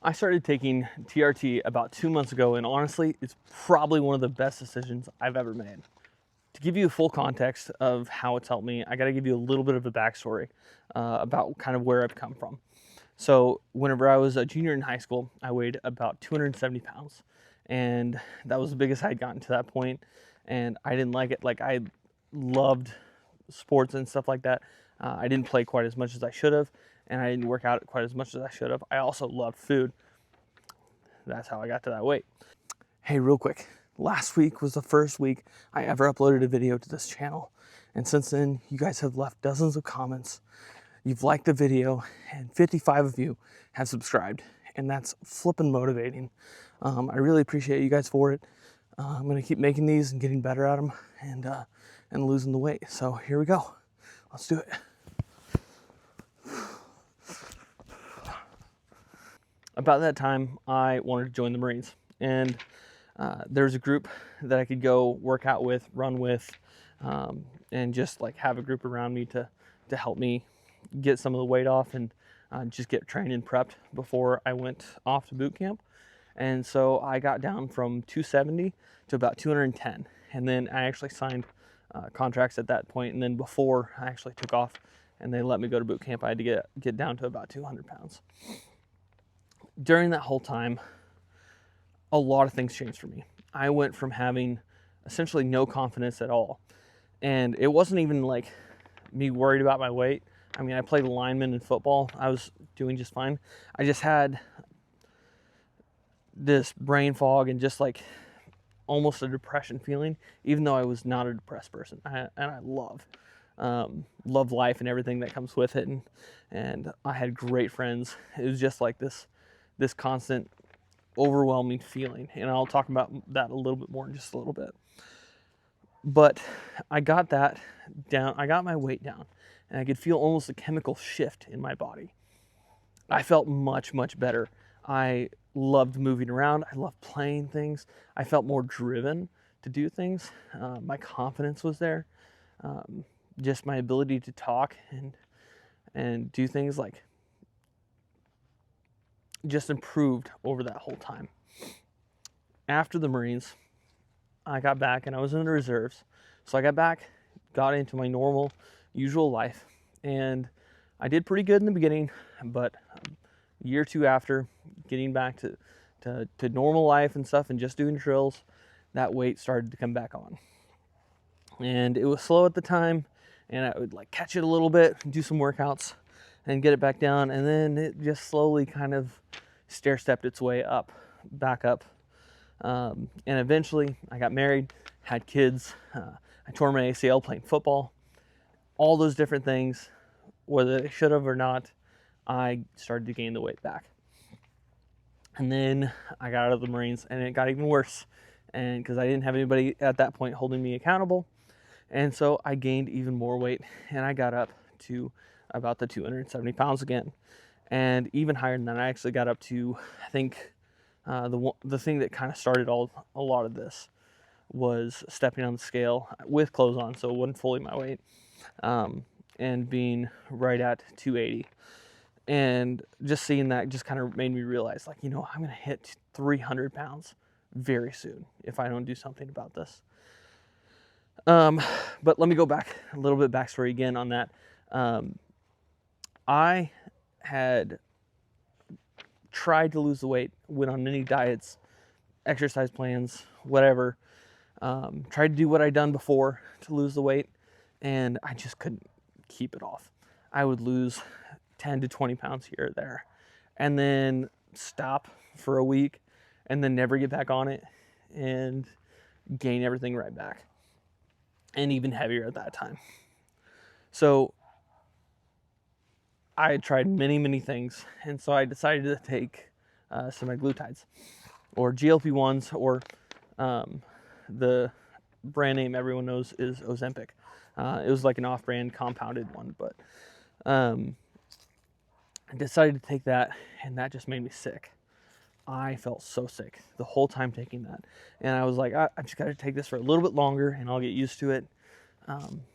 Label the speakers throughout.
Speaker 1: I started taking TRT about 2 months ago, and honestly, it's probably one of the best decisions I've ever made. To give you a full context of how it's helped me, I got to give you a little bit of a backstory about kind of where I've come from. So whenever I was a junior in high school, I weighed about 270 pounds, and that was the biggest I'd gotten to that point, and I didn't like it. Like, I loved sports and stuff like that. I didn't play quite as much as I should have, and I didn't work out quite as much as I should have. I also loved food. That's how I got to that weight. Hey, real quick, last week was the first week I ever uploaded a video to this channel, and since then you guys have left dozens of comments. You've liked the video, and 55 of you have subscribed, and that's flippin' motivating. I really appreciate you guys for it. I'm gonna keep making these and getting better at them, and losing the weight. So here we go. Let's do it. About that time, I wanted to join the Marines, and there's a group that I could go work out with, run with, and just like have a group around me to help me get some of the weight off and just get trained and prepped before I went off to boot camp. And so I got down from 270 to about 210, and then I actually signed contracts at that point. And then before I actually took off and they let me go to boot camp, I had to get down to about 200 pounds. During that whole time, a lot of things changed for me. I went from having essentially no confidence at all, and it wasn't even like me worried about my weight. I mean, I played lineman in football. I was doing just fine. I just had this brain fog and just like almost a depression feeling, even though I was not a depressed person. And I love life and everything that comes with it, and I had great friends. It was just like this constant overwhelming feeling, and I'll talk about that a little bit more in just a little bit. But I got that down. I got my weight down, and I could feel almost a chemical shift in my body. I felt much, much better. I loved moving around. I loved playing things. I felt more driven to do things. My confidence was there. Just my ability to talk and do things like just improved over that whole time. After the Marines, I got back and I was in the reserves. So I got back, got into my normal, usual life, and I did pretty good in the beginning, but a year or two after, getting back to normal life and stuff and just doing drills, that weight started to come back on. And it was slow at the time, and I would like catch it a little bit, do some workouts, and get it back down, and then it just slowly kind of stair-stepped its way back up. And eventually I got married, had kids, I tore my ACL playing football. All those different things, whether they should have or not, I started to gain the weight back. And then I got out of the Marines, and it got even worse, and because I didn't have anybody at that point holding me accountable, and so I gained even more weight, and I got up to about the 270 pounds again, and even higher than that. I actually got up to, I think, the thing that kind of started a lot of this was stepping on the scale with clothes on, so it wasn't fully my weight, and being right at 280. And just seeing that just kind of made me realize, like, I'm going to hit 300 pounds very soon if I don't do something about this. But let me go back a little bit, backstory again on that. I had tried to lose the weight, went on many diets, exercise plans, whatever. Tried to do what I'd done before to lose the weight, and I just couldn't keep it off. I would lose 10 to 20 pounds here or there, and then stop for a week, and then never get back on it, and gain everything right back, and even heavier at that time. So I had tried many, many things, and so I decided to take semaglutides, or GLP-1s, or the brand name everyone knows is Ozempic. It was like an off-brand compounded one, but I decided to take that, and that just made me sick. I felt so sick the whole time taking that, and I was like, I just got to take this for a little bit longer, and I'll get used to it.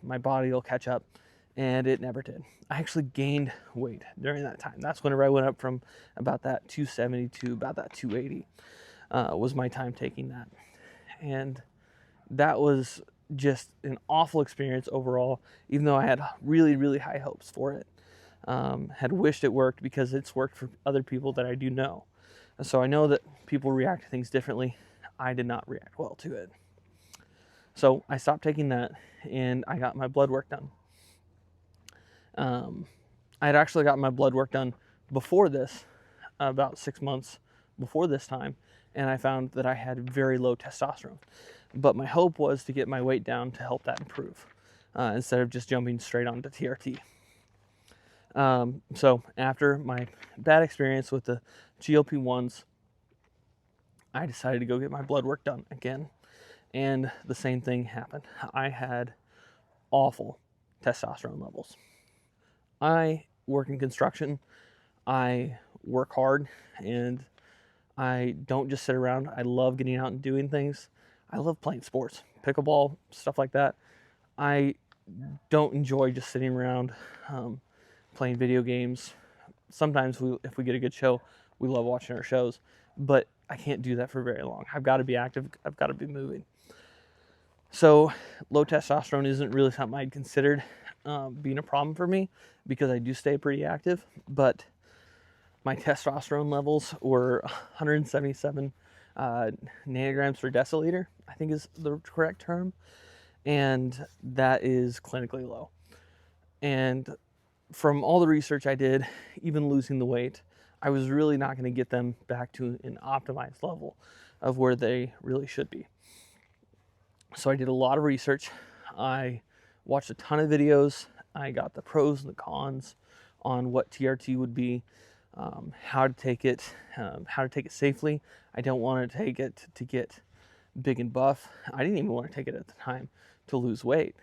Speaker 1: My body will catch up, and it never did. I actually gained weight during that time. That's whenever I went up from about that 270 to about that 280 was my time taking that. And that was just an awful experience overall, even though I had really, really high hopes for it. Had wished it worked because it's worked for other people that I do know. So I know that people react to things differently. I did not react well to it. So I stopped taking that and I got my blood work done. I had actually gotten my blood work done before this, about 6 months before this time, and I found that I had very low testosterone. But my hope was to get my weight down to help that improve, instead of just jumping straight onto TRT. So after my bad experience with the GLP-1s, I decided to go get my blood work done again. And the same thing happened. I had awful testosterone levels. I work in construction. I work hard and I don't just sit around. I love getting out and doing things. I love playing sports, pickleball, stuff like that. I don't enjoy just sitting around playing video games. Sometimes if we get a good show, we love watching our shows, but I can't do that for very long. I've got to be active. I've got to be moving. So low testosterone isn't really something I'd considered being a problem for me because I do stay pretty active, but my testosterone levels were 177 nanograms per deciliter, I think is the correct term, and that is clinically low. And from all the research I did, even losing the weight, I was really not going to get them back to an optimized level of where they really should be. So I did a lot of research. I watched a ton of videos. I got the pros and the cons on what TRT would be, how to take it safely. I don't want to take it to get big and buff. I didn't even want to take it at the time to lose weight.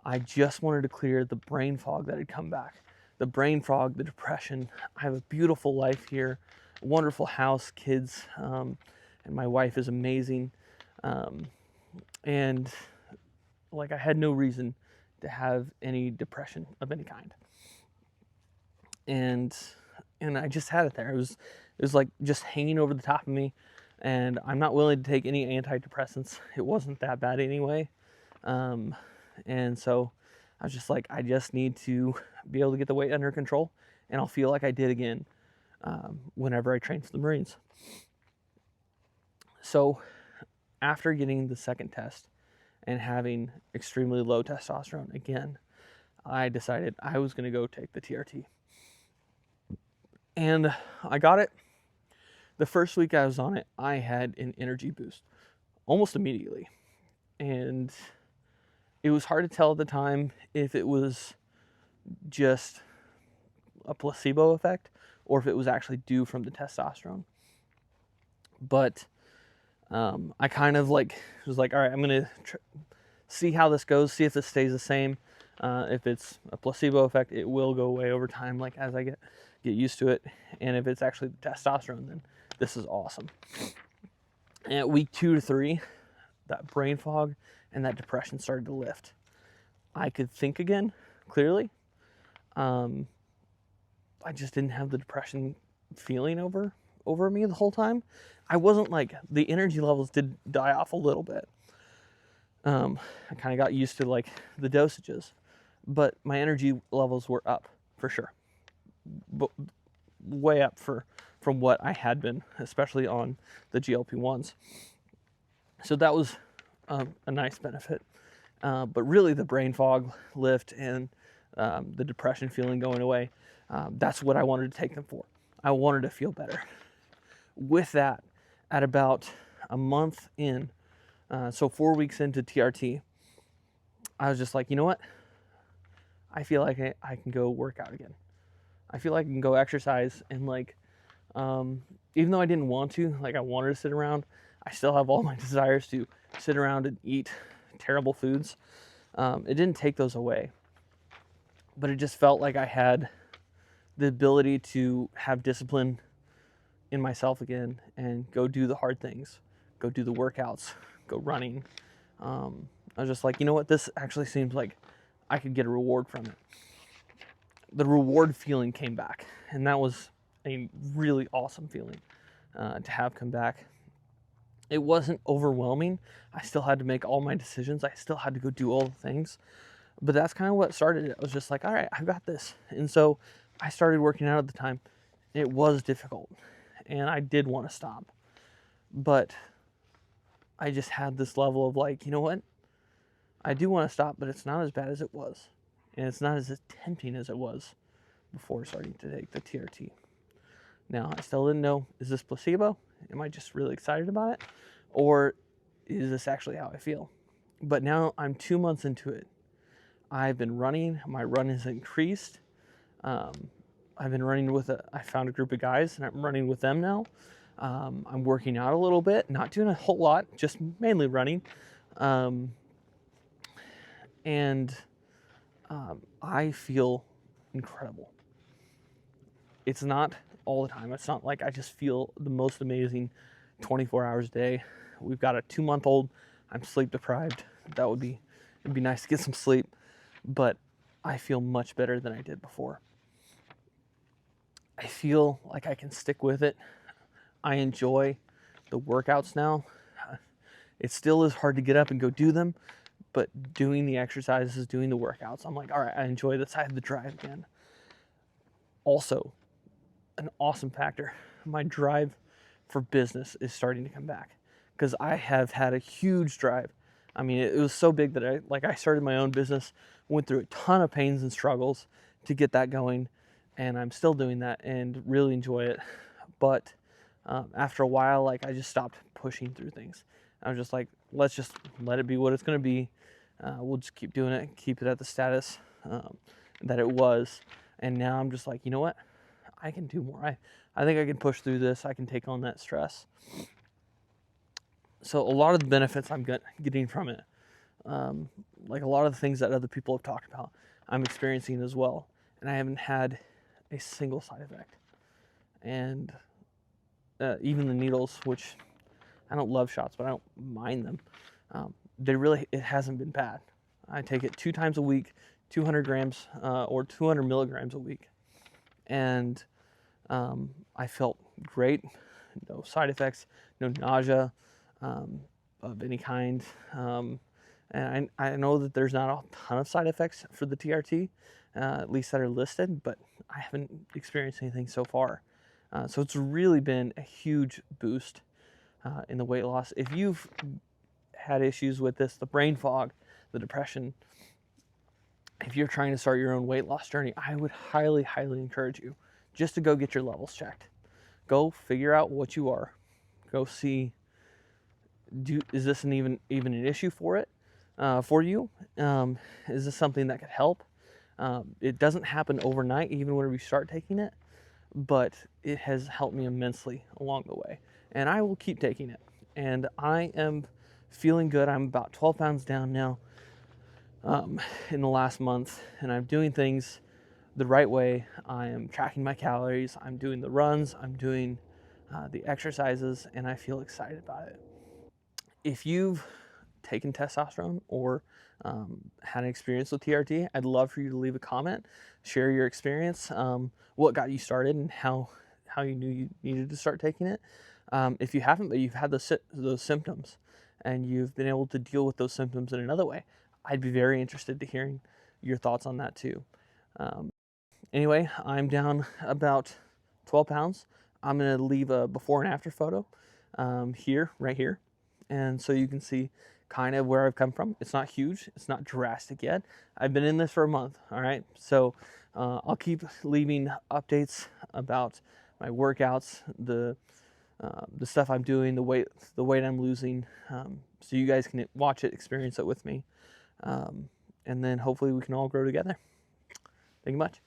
Speaker 1: I just wanted to clear the brain fog that had come back. The brain fog, the depression. I have a beautiful life here, a wonderful house, kids, and my wife is amazing. And like I had no reason to have any depression of any kind. And I just had it there. It was like just hanging over the top of me, and I'm not willing to take any antidepressants. It wasn't that bad anyway. And so I was just like, I just need to be able to get the weight under control, and I'll feel like I did again whenever I train for the Marines. So after getting the second test and having extremely low testosterone again, I decided I was going to go take the TRT. And I got it. The first week I was on it, I had an energy boost almost immediately. And it was hard to tell at the time if it was just a placebo effect or if it was actually due from the testosterone. But I kind of was like, all right, I'm going to see how this goes, see if this stays the same. If it's a placebo effect, it will go away over time, like as I get used to it. And if it's actually the testosterone, then this is awesome. And at week 2 to 3, that brain fog and that depression started to lift. I could think again, clearly. I just didn't have the depression feeling over me the whole time. I wasn't like, the energy levels did die off a little bit. I kind of got used to like the dosages, but my energy levels were up for sure. But way up from what I had been, especially on the GLP-1s. So that was a nice benefit. But really the brain fog lift and the depression feeling going away, that's what I wanted to take them for. I wanted to feel better. With that, at about a month in, so 4 weeks into TRT, I was just like, you know what? I feel like I can go work out again. I feel like I can go exercise, and like, even though I didn't want to, like I wanted to sit around, I still have all my desires to sit around and eat terrible foods. It didn't take those away, but it just felt like I had the ability to have discipline in myself again and go do the hard things, go do the workouts, go running. I was just like, you know what? This actually seems like I could get a reward from it. the reward feeling came back, and that was a really awesome feeling to have come back. It wasn't overwhelming. I still had to make all my decisions. I still had to go do all the things, but that's kind of what started it. I was just like, all right, I've got this. And so I started working out at the time. It was difficult, and I did want to stop, but I just had this level of like, you know what? I do want to stop, but it's not as bad as it was. And it's not as tempting as it was before starting to take the TRT. Now, I still didn't know, is this placebo? Am I just really excited about it? Or is this actually how I feel? But now I'm 2 months into it. I've been running. My run has increased. I've been running with I found a group of guys, and I'm running with them now. I'm working out a little bit, not doing a whole lot, just mainly running. I feel incredible. It's not all the time. It's not like I just feel the most amazing 24 hours a day. We've got a 2-month-old. I'm sleep deprived. It'd be nice to get some sleep, but I feel much better than I did before. I feel like I can stick with it. I enjoy the workouts now. It still is hard to get up and go do them, but doing the exercises, doing the workouts, I'm like, all right, I enjoy this. I have the drive again. Also, an awesome factor, my drive for business is starting to come back, because I have had a huge drive. I mean, it was so big that I started my own business, went through a ton of pains and struggles to get that going, and I'm still doing that and really enjoy it. But after a while, like, I just stopped pushing through things. I was just like, let's just let it be what it's going to be. We'll just keep doing it, keep it at the status that it was. And now I'm just like, you know what? I can do more. I think I can push through this. I can take on that stress. So a lot of the benefits I'm getting from it, like a lot of the things that other people have talked about, I'm experiencing as well. And I haven't had a single side effect. And even the needles, which I don't love shots, but I don't mind them. It hasn't been bad. I take it 2 times a week, 200 grams or 200 milligrams a week. And I felt great, no side effects, no nausea of any kind. And I know that there's not a ton of side effects for the TRT, at least that are listed, but I haven't experienced anything so far. So it's really been a huge boost in the weight loss. If you've had issues with this, the brain fog, the depression, if you're trying to start your own weight loss journey, I would highly, highly encourage you just to go get your levels checked. Go figure out what you are. Go see, is this even an issue for you? Is this something that could help? It doesn't happen overnight, even when we start taking it, but it has helped me immensely along the way. And I will keep taking it. And I am feeling good. I'm about 12 pounds down now in the last month, and I'm doing things the right way. I am tracking my calories. I'm doing the runs. I'm doing the exercises, and I feel excited about it. If you've taken testosterone or had an experience with TRT, I'd love for you to leave a comment, share your experience, what got you started, and how you knew you needed to start taking it. If you haven't, but you've had those symptoms and you've been able to deal with those symptoms in another way, I'd be very interested to hearing your thoughts on that too. Anyway, I'm down about 12 pounds. I'm going to leave a before and after photo right here. And so you can see kind of where I've come from. It's not huge. It's not drastic yet. I've been in this for a month. All right. So I'll keep leaving updates about my workouts, the stuff I'm doing, the weight I'm losing, so you guys can watch it, experience it with me, and then hopefully we can all grow together. Thank you much.